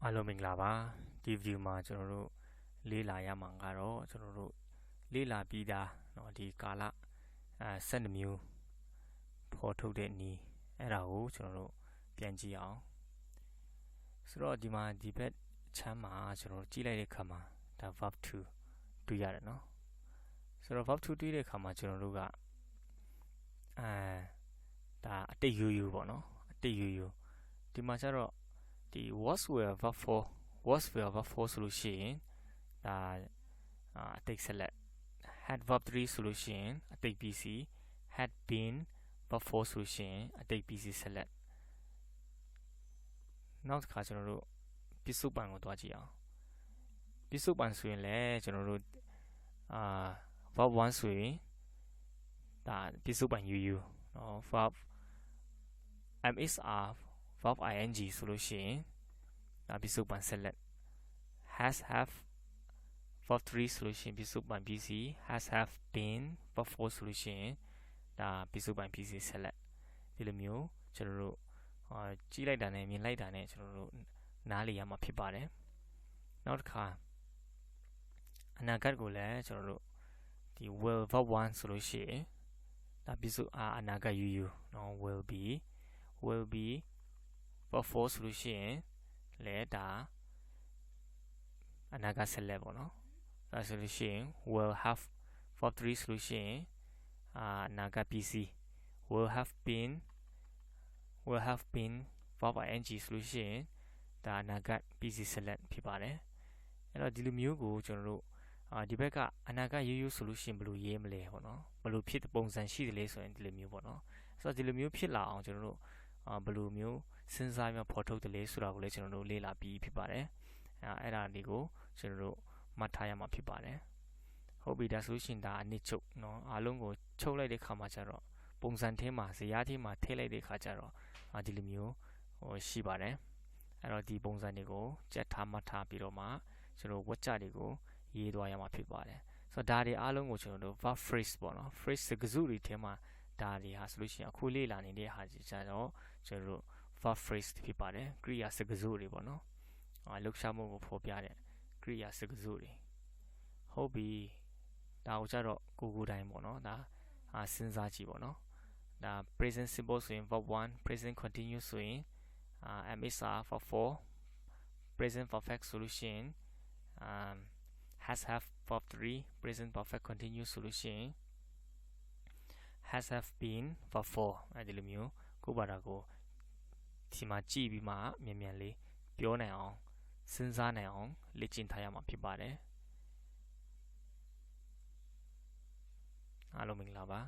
အားလုံးမင်္ဂလာပါဒီဗီဒီယိုမှာကျွန်တော်တို့လေ့လာရမှာကတော့ကျွန်တော်တို့လေ့လာပြီးသားเนาะဒီကာလ12မျိုးဖော်ထုတ်တဲ့နည်းအဲ့ဒါကိုကျွန်တော်တို့ပြန်ကြည့်အောင်ဆိုတော့ဒီမှာဒီဘက်ချမ်းမှာကျွန်တော်တို့ကြည့်လိုက်တဲ့အခါမှာဒါ verb to တွေ့ရတယ်เนาะဆိုတော့ verb to တွေ့တဲ့အခါမှာကျွန်တော်တို့ကဒါအတိတ်ရိုးရိုးပေါ့เนาะအတိတ်ရိုးရိုးဒီမှာကျတော့ဒီ was were verb for was were verb for ဆိုလို့ရှိရင်ဒါအတိတ်ဆက်လက် had verb 3ဆိုလို့ရှိရင်အတိတ် PC had been verb 4ဆိုလို့ရှိရင်အတိတ် PC ဆက်လက်နောက်တစ်ခါကျွန်တော်တို့ပြစ္ဆုတ်ပံကိုတွားကြည့်အောင်ပြစ္ဆုတ်ပံဆိုရင်လည်းကျွန်တော်တို့verb 1ဆိုရင်ဒါပြစ္ဆုတ်ပံ UU เนาะ verb MSR verb ing ဆိုလို့ရှိရင်ဒါပြစ္ဆုတ်ပံဆက်လက် has have verb 3ဆိုလို့ရှိရင်ပြစ္ဆုတ်ပံ BC has have been verb 4ဆိုလို့ရှိရင်ဒါပြစ္ဆုတ်ပံ BC ဆက်လက်ဒီလိုမျိုးကျွန်တော်တို့ကြည့်လိုက်တာနဲ့မြင်လိုက်တာနဲ့ကျွန်တော်တို့နားလည်ရမှာဖြစ်ပါတယ်နောက်တစ်ခါအနာဂတ်ကိုလည်းကျွန်တော်တို့ဒီ will verb 1ဆိုလို့ရှိရင်ဒါပြစ္ဆုတ်အနာဂတ် UU เนาะ will be verb 4ဆိုလို့ရှိရင်လည်းဒါအနာဂတ်ဆက်လက်ပေါ့နော်ဒါဆိုလို့ရှိရင် will have verb 3ဆိုလို့ရှိရင်အနာဂတ် PC will have been verb ing ဆိုလို့ရှိရင်ဒါအနာဂတ် PC ဆက်လက်ဖြစ်ပါတယ်အဲ့တော့ဒီလိုမျိုးကိုကျွန်တော်တို့ဒီဘက်ကအနာဂတ်ရိုးရိုးဆိုလို့ရှိရင်ဘယ်လိုရေးမလဲပေါ့နော်ဘယ်လိုဖြစ်တဲ့ပုံစံရှိတယ်လဲဆိုရင်ဒီလိုမျိုးပေါ့နော်ဆိုတော့ဒီလိုမျိုးဖြစ်လာအောင်ကျွန်တော်တို့ဘယ်လိုမျိုးစဉ်းစားပြီးဖော်ထုတ်တယ်လဲဆိုတာကိုလည်းကျွန်တော်တို့လေ့လာပြီးဖြစ်ပါတယ်အဲ့ဒါတွေကိုကျွန်တော်တို့မှတ်ထားရမှာဖြစ်ပါတယ်ဟုတ်ပြီဒါဆိုရှင်ဒါအနည်းချုပ်เนาะအားလုံးကိုချုပ်လိုက်တဲ့ခါမှာကျတော့ပုံစံထဲမှာဇယားထဲမှာထည့်လိုက်တဲ့ခါကျတော့ဒီလိုမျိုးရှိပါတယ်အဲ့တော့ဒီပုံစံတွေကိုကြက်ထားမှတ်ထားပြီးတော့မှကျွန်တော်ဝတ်ကြတွေကိုရေးသွားရမှာဖြစ်ပါတယ်ဆိုတော့ဒါတွေအားလုံးကိုကျွန်တော်တို့ verb phrase ပေါ့နော် phrase စကားစုတွေထဲမှာဒါတွေဟာဆိုလို့ရှိရင်အခုလေ့လာနေတဲ့ဟာကြီးကျတော့ကျွန်တော်တို့ verb phrase ဖြစ်ပါတယ်ကရိယာစကားစုတွေပေါ့နော်လှုပ်ရှားမှုကိုဖော်ပြတဲ့ကရိယာစကားစုတွေဟုတ်ပြီဒါကိုကျတော့ကိုတိုင်းပေါ့နော်ဒါစဉ်းစားကြည့်ပေါ့နော်ဒါ present simple ဆိုရင် verb 1 present continuous ဆိုရင်MSR verb 4 present perfect ဆိုလို့ရှိရင်has have verb 3 present perfect continuous ဆိုလို့ရှိရင် has have been verb 4အဲဒီလိုမျိုးကိုပါတာကိုဒီမှာကြည့်ပြီးမှမြန်လေးပြောနိုင်အောင်စဉ်းစားနိုင်အောင်လေ့ကျင့်ထားရမှာဖြစ်ပါတယ်အားလုံးမင်္ဂလာပါ